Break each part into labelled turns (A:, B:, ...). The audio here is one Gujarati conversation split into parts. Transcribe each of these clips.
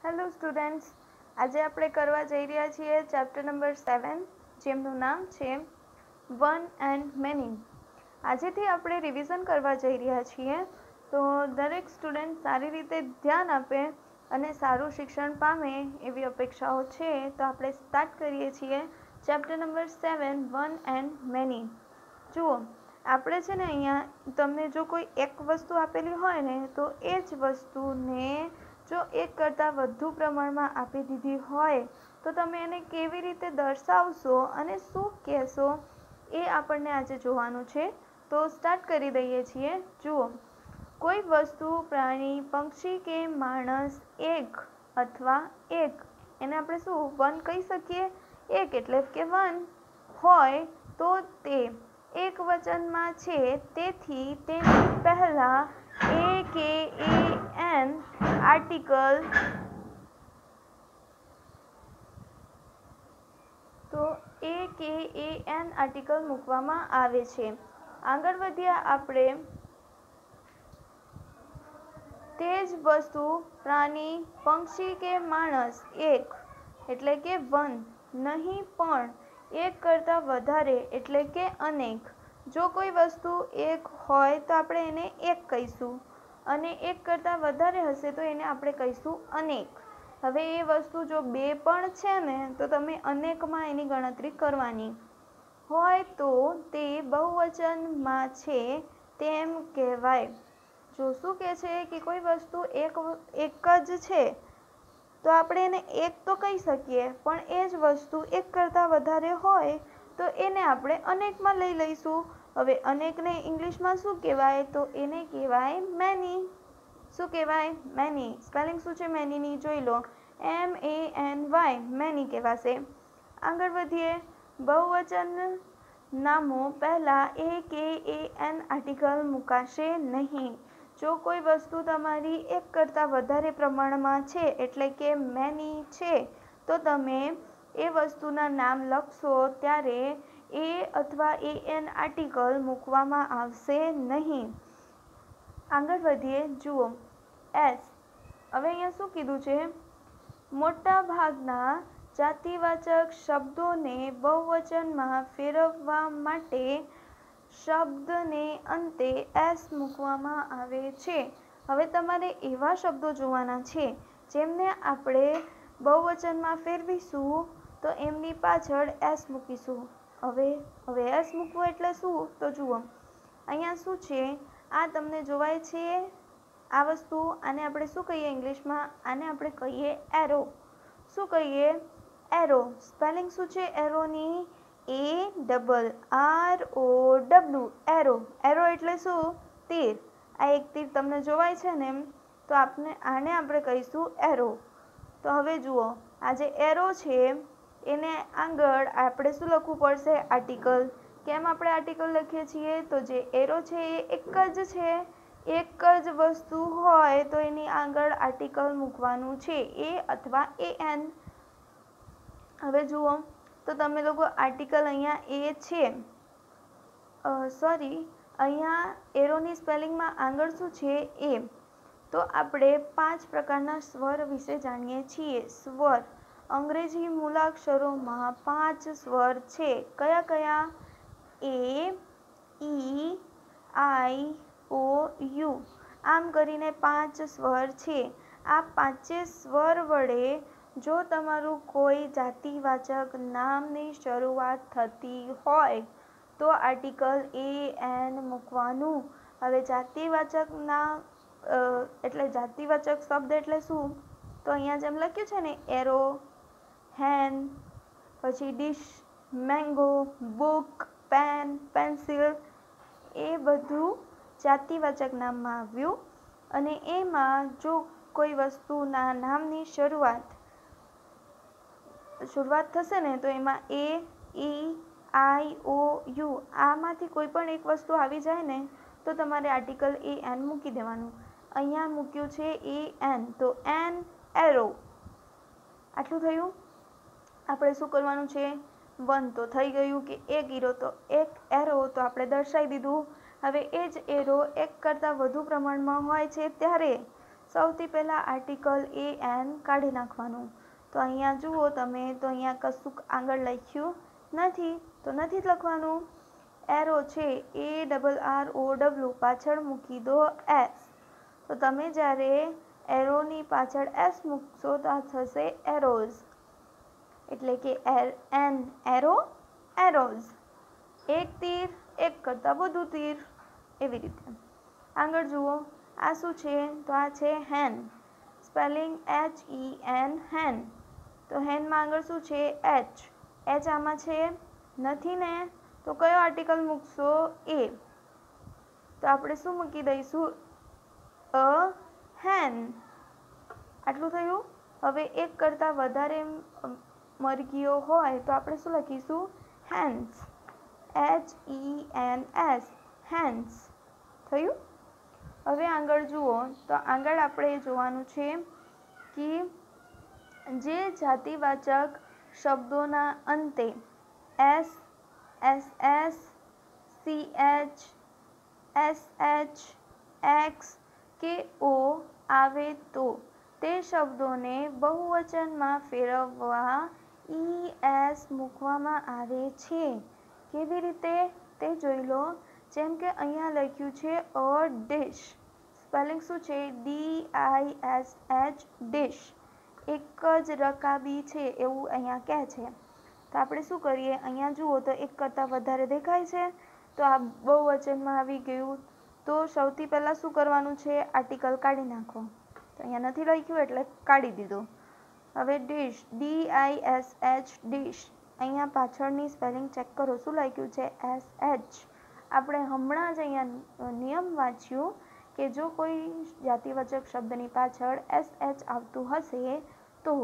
A: હેલો સ્ટુડન્ટ્સ, આજે આપણે કરવા જઈ રહ્યા છીએ ચેપ્ટર નંબર 7, જેમનું નામ છે વન એન્ડ મેની. આજેથી આપણે રિવિઝન કરવા જઈ રહ્યા છીએ, તો દરેક સ્ટુડન્ટ સારી રીતે ધ્યાન આપે અને સારું શિક્ષણ પામે એવી અપેક્ષાઓ છે. તો આપણે સ્ટાર્ટ કરીએ છીએ chapter number 7, one and many. જુઓ, આપણે છે ને અહીંયા તમને જો કોઈ એક વસ્તુ આપેલી હોય ને, તો એ જ વસ્તુને જો એક કરતાં વધુ પ્રમાણમાં આપી દીધી હોય તો તમે એને કેવી રીતે દર્શાવશો અને શું કહેશો એ આપણને આજે જોવાનું છે. તો સ્ટાર્ટ કરી દઈએ છીએ. જુઓ, કોઈ વસ્તુ, પ્રાણી, પક્ષી કે માણસ એક અથવા એક, એને આપણે શું વન કહી શકીએ, એક એટલે કે વન હોય તો તે એક વચનમાં છે. તેથી તેની પહેલાં એ કે એન આર્ટિકલ મૂકવામાં આવે છે. આગળ વધ્યા આપણે. તે જ વસ્તુ, પ્રાણી, પક્ષી કે માણસ એક એટલે કે વન નહીં, પણ એક કરતાં વધારે એટલે કે અનેક. જો કોઈ વસ્તુ એક હોય તો આપણે એને એક કહીશું અને એક કરતાં વધારે હશે તો એને આપણે કહીશું અનેક. હવે એ વસ્તુ જો બે પણ છે ને, તો તમે અનેકમાં એની ગણતરી કરવાની હોય તો તે બહુવચનમાં છે તેમ કહેવાય. જો શું કહે છે કે કોઈ વસ્તુ એક જ છે તો આપણે એને એક તો કહી શકીએ, પણ એ જ વસ્તુ એક કરતાં વધારે હોય તો એને આપણે અનેકમાં લઈ લઈશું. હવે અનેકને ઇંગ્લિશમાં શું કહેવાય? તો એને કહેવાય મેની. શું કહેવાય? મેની. સ્પેલિંગ શું છે મેનીની? જોઈ લો, MANY, મેની કહેવાશે. આગળ વધીએ. બહુવચન નામો પહેલાં એ કે એન આર્ટિકલ મુકાશે નહીં. જો કોઈ વસ્તુ તમારી એક કરતાં વધારે પ્રમાણમાં છે એટલે કે મેની છે, તો તમે એ વસ્તુના નામ લખશો ત્યારે એ અથવા એન આર્ટિકલ મૂકવામાં આવશે નહીં. આગળ વધીએ. જુઓ, એસ. હવે અહીંયા શું કીધું છે? મોટા ભાગના જાતિવાચક શબ્દોને બહુવચનમાં ફેરવવા માટે શબ્દને અંતે એસ મૂકવામાં આવે છે. હવે તમારે એવા શબ્દો જોવાના છે જેમને આપણે બહુવચનમાં ફેરવીશું તો એમની પાછળ એસ મૂકીશું. હવે એસ મૂકવું એટલે શું? તો જુઓ, અહીંયા શું છે, આ તમને જોવાય છે આ વસ્તુ. આને આપણે શું કહીએ ઇંગ્લિશમાં? આને આપણે કહીએ એરો. શું કહીએ? એરો. સ્પેલિંગ શું છે એરોની? ARROW, arrow. એરો એટલે શું? તીર. આ એક તીર તમને જોવાય છે ને, તો આને આપણે કહીશું એરો. તો હવે જુઓ, આ જે એરો છે એને આગળ આપણે શું લખવું પડશે? આર્ટિકલ. કેમ આપણે આર્ટિકલ લખીએ છીએ? તો જે એરો છે એ એક જ છે, એક જ વસ્તુ હોય તો એની આગળ આર્ટિકલ મૂકવાનું છે, એ અથવા એન. હવે જુઓ, તો તમે લોકો આર્ટિકલ અહીંયા એ છે, અહીંયા એરોની સ્પેલિંગમાં આગળ શું છે? એ. તો આપણે 5 પ્રકારના સ્વર વિશે જાણીએ છીએ. સ્વર, અંગ્રેજી મૂળાક્ષરોમાં 5 સ્વર છે. કયા કયા? A, E, I, O, U. આમ કરીને 5 સ્વર છે. આ 5 સ્વર વડે જો તમારું કોઈ જાતિવાચક નામની શરૂઆત થતી હોય તો આર્ટિકલ એન મૂકવાનું. હવે જાતિવાચક નામ એટલે જાતિવાચક શબ્દ એટલે શું? તો અહીંયા જેમ લખ્યું છે ને, એરો, હેન, પછી dish, mango, book, pen, pencil, એ બધું જાતિવાચક નામમાં આવ્યું. અને એમાં જો કોઈ વસ્તુના નામની શરૂઆત થશે ને, તો એમાં A, E, I, O, U આમાંથી કોઈ પણ એક વસ્તુ આવી જાય ને, તો તમારે આર્ટિકલ એન મૂકી દેવાનું. અહીંયા મૂક્યું છે એન, તો એન, એરો. આટલું થયું. આપણે શું કરવાનું છે? વન તો થઈ ગયું કે એક એરો તો આપણે દર્શાવી દીધું. હવે એ જ એરો એક કરતાં વધુ પ્રમાણમાં હોય છે ત્યારે સૌથી પહેલાં આર્ટિકલ એ એન કાઢી નાખવાનું. તો અહીંયા જુઓ તમે, તો અહીંયા કશુંક આગળ લખ્યું નથી, તો નથી જ લખવાનું. એરો છે ARROW, પાછળ મૂકી દો એસ. તો તમે જ્યારે એરોની પાછળ એસ મૂકશો તો આ થશે એરોઝ, એટલે કે એરો, એરોઝ. એક તીર, એક કરતાં વધુ તીર, એવી રીતે. આગળ જુઓ, આ શું છે? તો આ છે હેન, સ્પેલિંગ HEN, હેન. તો હેનમાં આગળ શું છે? એચ. એચ આમાં છે નથી ને, તો કયો આર્ટિકલ મૂકશો? એ. તો આપણે શું મૂકી દઈશું? અ હેન. આટલું થયું. હવે એક કરતાં વધારે મરઘીઓ હોય તો આપણે શું લખીશું? Hens, HENS, hens. થયું. હવે આગળ જુઓ, તો આગળ આપણે જોવાનું છે કે જે જાતિવાચક શબ્દોના અંતે S, SS, CH, SH, X કે O આવે તો તે શબ્દોને બહુવચનમાં ફેરવવા ES મૂકવામાં આવે છે. કેવી રીતે તે જોઈ લો. જેમ કે અહીંયા લખ્યું છે અ ડિશ, સ્પેલિંગ શું છે? DISH, dish. એક જ રકાબી છે એવું અહીંયા કહે છે. તો આપણે શું કરીએ? અહીંયા જુઓ તો એક કરતાં વધારે દેખાય છે, તો આ બહુવચનમાં આવી ગયું. તો સૌથી પહેલાં શું કરવાનું છે? આર્ટિકલ કાઢી નાખો. તો અહીંયા નથી લખ્યું એટલે કાઢી દીધું. હવે ડિશ, DISH, ડિશ. અહીંયા પાછળની સ્પેલિંગ ચેક કરો, શું લખ્યું છે? SH. આપણે હમણાં જ અહીંયા નિયમ વાંચ્યું કે જો કોઈ જાતિવાચક શબ્દની પાછળ SH આવતું હશે તો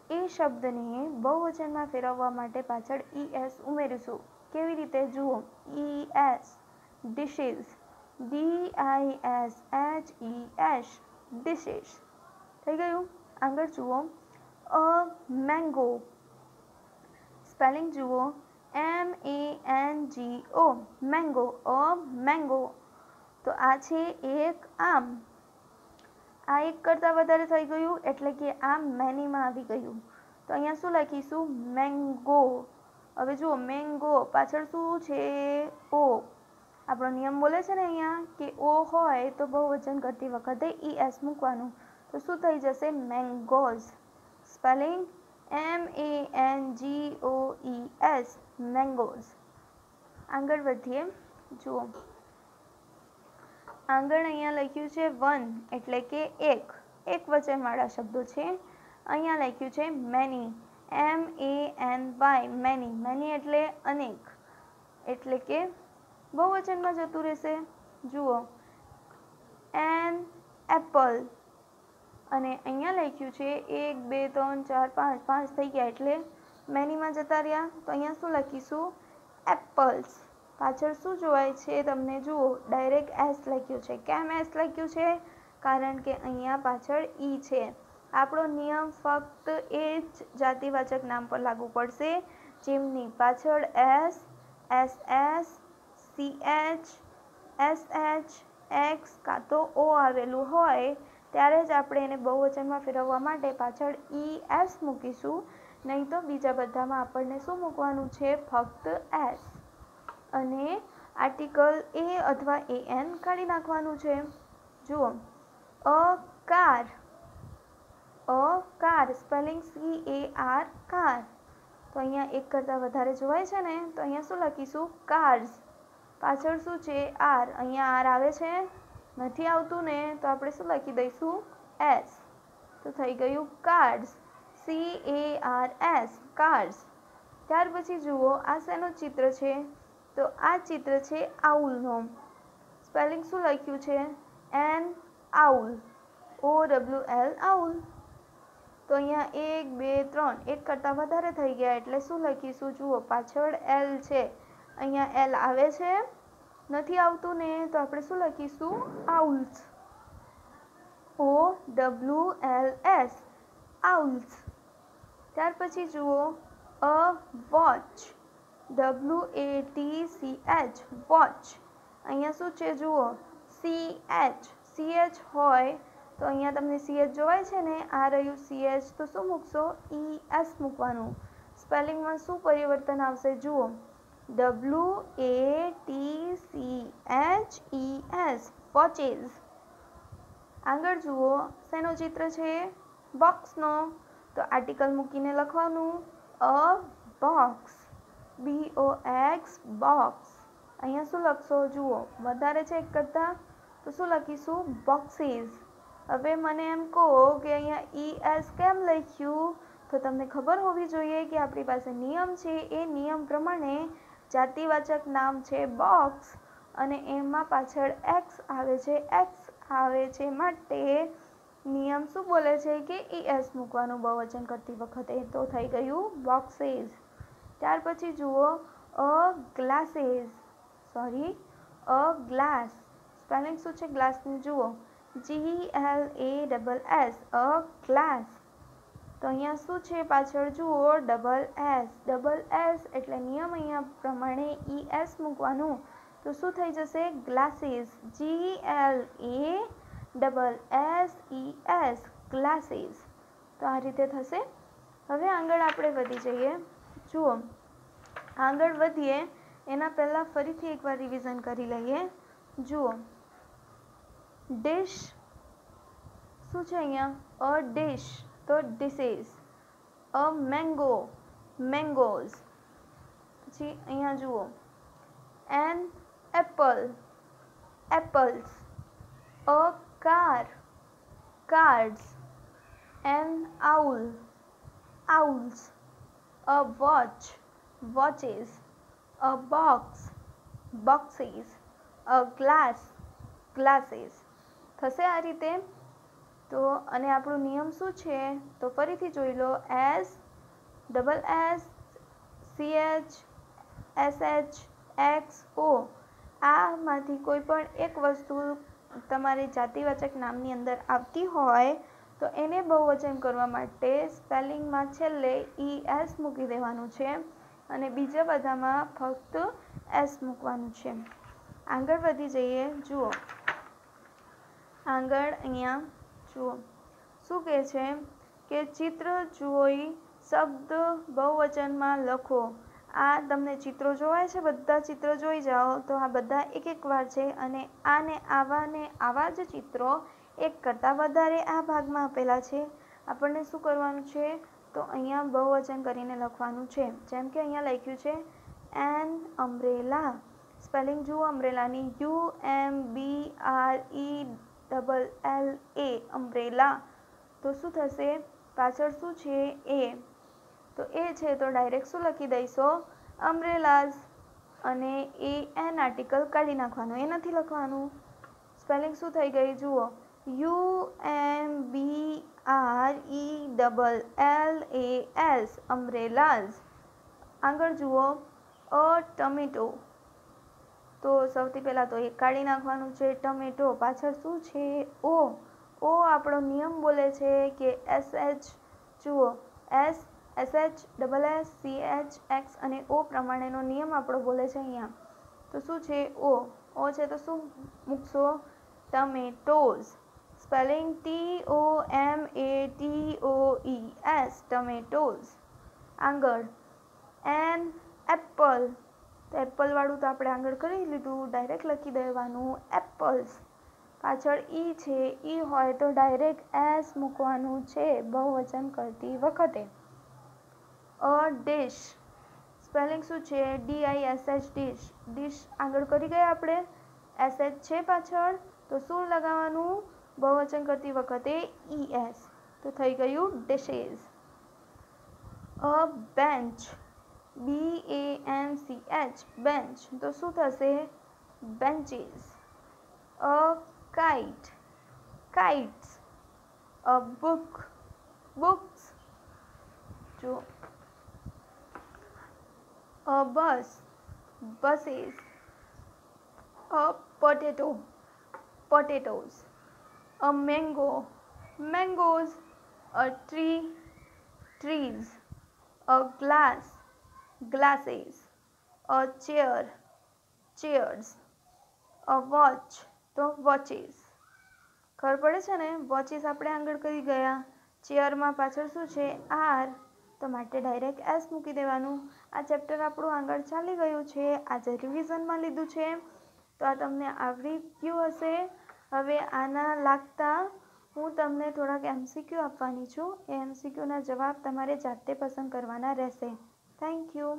A: એ શબ્દને બહુવચનમાં ફેરવવા માટે પાછળ ES ઉમેરીશું. કેવી રીતે? જુઓ, ES, ડિશિસ, DISHES, ડિશિસ. થઈ ગયું. આગળ જુઓ, અ મેંગો, સ્પેલિંગ જુઓ, MANGO, મેંગો, અ મેંગો. તો આ છે એક આમ. આ એક કરતાં વધારે થઈ ગયું એટલે કે આ મેનીમાં આવી ગયું. તો અહીંયા શું લખીશું? મેંગો. હવે જુઓ, મેંગો પાછળ શું છે? ઓ. આપણો નિયમ બોલે છે ને અહીંયા કે ઓ હોય તો બહુવચન કરતી વખતે ES મૂકવાનું. તો શું થઈ જશે? Mangoes, spelling MANGOES, mangoes. આગળ વધીએ. જુઓ, આગળ અહીંયા લખ્યું છે વન, એટલે કે એક, એક વચનવાળા શબ્દો છે. અહીંયા લખ્યું છે મેની, MANY, મેની. મેની એટલે અનેક, એટલે કે બહુવચનમાં જતું રહેશે. જુઓ, એન એપલ. અને અહીંયા લખ્યું છે 1, 2, 3, 4, 5, 5 થઈ ગયા એટલે મેનીમાં જતા રહ્યા. તો અહીંયા શું લખીશું? એપલ્સ. પાછળ શું જોવાય છે તમને? જુઓ, ડાયરેક્ટ એસ લખ્યું છે. કેમ એસ લખ્યું છે? કારણ કે અહીંયા પાછળ ઈ છે. આપણો નિયમ ફક્ત એ જ જાતિવાચક નામ પર લાગુ પડશે જેમની પાછળ S, SS, CH, SH, X કાં તો O આવેલું હોય ત્યારે જ આપણે એને બહુવચનમાં ફેરવવા માટે પાછળ ES મૂકીશું. નહીં તો બીજા બધામાં આપણને શું મૂકવાનું છે? ફક્ત એસ. અને આર્ટિકલ એ અથવા AN કાઢી નાખવાનું છે. જુઓ, a car, a car, spelling CAR, car. તો અહીંયા એક કરતાં વધારે જોવાય છે ને, તો અહીંયા શું લખીશું? કાર્સ. પાછળ શું છે? આર. અહીંયા આર આવે છે? નથી આવતું ને, તો આપણે શું લખી દઈશું? એસ. તો થઈ ગયું કાર્ડ્સ, CARS, કાર્ડ્સ. ત્યાર પછી જુઓ, આ શેનું ચિત્ર છે? તો આ ચિત્ર છે આઉલનો. સ્પેલિંગ શું લખ્યું છે? An owl, OWL, owl. તો અહીંયા 1, 2, 3, એક કરતાં વધારે થઈ ગયા એટલે શું લખીશું? જુઓ, પાછળ એલ છે. અહીંયા એલ આવે છે? નથી આવતું ને, તો આપણે શું લખીશું? Owl's, OWLS, owl's. ત્યાર પછી જુઓ, અ વોચ, WATCH, વોચ. અહીંયા શું છે? જુઓ, CH હોય તો અહીંયા તમને CH જોવાય છે ને, આ રહ્યું CH, તો શું મૂકશો? ES મૂકવાનું. સ્પેલિંગમાં શું પરિવર્તન આવશે જુઓ, WATCHES, વોચેસ. આગળ જુઓ, શેનો ચિત્ર છે? બોક્સનો. તો આર્ટિકલ મૂકીને લખવાનું અ બોક્સ, BOX, બોક્સ. અહીંયા શું લખશો જુઓ, વધારે છે એક કરતાં, તો શું લખીશું? બોક્સીસ. હવે મને એમ કહો કે અહીંયા ES કેમ લખ્યું? તો તમને ખબર હોવી જોઈએ કે આપણી પાસે નિયમ છે, એ નિયમ પ્રમાણે જાતિવાચક નામ છે બોક્સ અને એમાં પાછળ X આવે છે માટે નિયમ શું બોલે છે કે ES મૂકવાનું બહુવચન કરતી વખતે. તો થઈ ગયું બોક્સીસ. ત્યાર પછી જુઓ અ ગ્લાસ. સ્પેલિંગ શું છે ગ્લાસની? જુઓ GLASS, અ ગ્લાસ. તો અહીંયા શું છે પાછળ જુઓ ડબલ S એટલે નિયમ અહીંયા પ્રમાણે ES મૂકવાનું. તો શું થઈ જશે? Glasses, GLASSES, glasses. તો આ રીતે થશે. હવે આગળ આપણે વધી જઈએ. જુઓ, આગળ વધીએ એના પહેલાં ફરીથી એકવાર રિવિઝન કરી લઈએ. જુઓ, ડિશ શું છે અહીંયા? અ ડિશ, તો ડિશેસ. અ મેંગો, મેંગોઝ. પછી અહીંયા જુઓ an apple, apples. A car, cards. An owl, owls. A watch, watches. A box, boxes. A glass, glasses. થશે આ રીતે. તો અને આપણો નિયમ શું છે? તો ફરીથી જોઈ લો, SSCHSHXO. આમાંથી કોઈ પણ એક વસ્તુ તમારી જાતિવાચક નામની અંદર આવતી હોય તો એને બહુવચન કરવા માટે સ્પેલિંગમાં છેલ્લે ES મૂકી દેવાનું છે અને બીજા બધામાં ફક્ત S મૂકવાનું છે. આગળ વધી જઈએ. જુઓ, આગળ અહીંયા જુઓ શું કહે છે કે ચિત્ર જોઈ શબ્દ બહુવચનમાં લખો. આ તમને ચિત્રો જોવાય છે, બધા ચિત્રો જોઈ જાઓ. તો આ બધા એક વાર છે અને આવા જ ચિત્રો એક કરતાં વધારે આ ભાગમાં આપેલા છે. આપણને શું કરવાનું છે? તો અહીંયા બહુવચન કરીને લખવાનું છે. જેમ કે અહીંયા લખ્યું છે એન અમ્બ્રેલા. સ્પેલિંગ જુઓ અમ્બ્રેલાની, UMBRELLA, અમ્બ્રેલા. તો શું થશે? પાછળ શું છે? એ. તો એ છે તો ડાયરેક્ટ શું લખી દઈશો? અમ્બ્રેલાઝ. અને એન આર્ટિકલ કાઢી નાખવાનું, એ નથી લખવાનું. સ્પેલિંગ શું થઈ ગઈ જુઓ, UMBRELLAS, અમ્બ્રેલાઝ. આગળ જુઓ અ ટમેટો. તો સૌથી પહેલાં તો એ કાઢી નાખવાનું છે ટમેટો. પાછળ શું છે? ઓ. આપણો નિયમ બોલે છે કે SH જુઓ SSSCHX અને O પ્રમાણેનો નિયમ આપણો બોલે છે અહીંયા. તો શું છે? ઓ છે તો શું મૂકશો? ટમેટોઝ. Spelling TOMATOES, ટમેટોઝ. આગળ એન એપલ. તો એપલવાળું તો આપણે આગળ કરી લીધું, ડાયરેક્ટ લખી દેવાનું એપલ્સ. પાછળ છે, હોય તો ડાયરેક્ટ S મૂકવાનું છે બહુવચન કરતી વખતે. અ ડિશ. સ્પેલિંગ શું છે? DISH, dish. ડિશ આગળ કરી ગયા આપણે, SH છે પાછળ, તો શું લગાવવાનું બહુવચન કરતી વખતે? ES. તો થઈ ગયું dishes. A bench, BANCH, bench. તો શું થશે? Benches. A kite, kites. A book, books. જો a bus, buses. A potato, potatoes. A mango, mangoes. A tree, trees. A glass, glasses. A chair, chairs. A watch, તો વોચીસ. ખબર પડે છે ને? વોચિસ આપણે આગળ કરી ગયા. ચેરમાં પાછળ શું છે? આર. તો માટે ડાયરેક્ટ એસ મૂકી દેવાનું. આ ચેપ્ટર આપણું આગળ ચાલી ગયું છે. આજે રિવિઝનમાં લીધું છે. તો આ તમને આવડી ગયું હશે. હવે આના લાગતા હું તમને થોડાક MCQ આપવાની છું. એ MCQના જવાબ તમારે જાતે પસંદ કરવાના રહેશે. Thank you.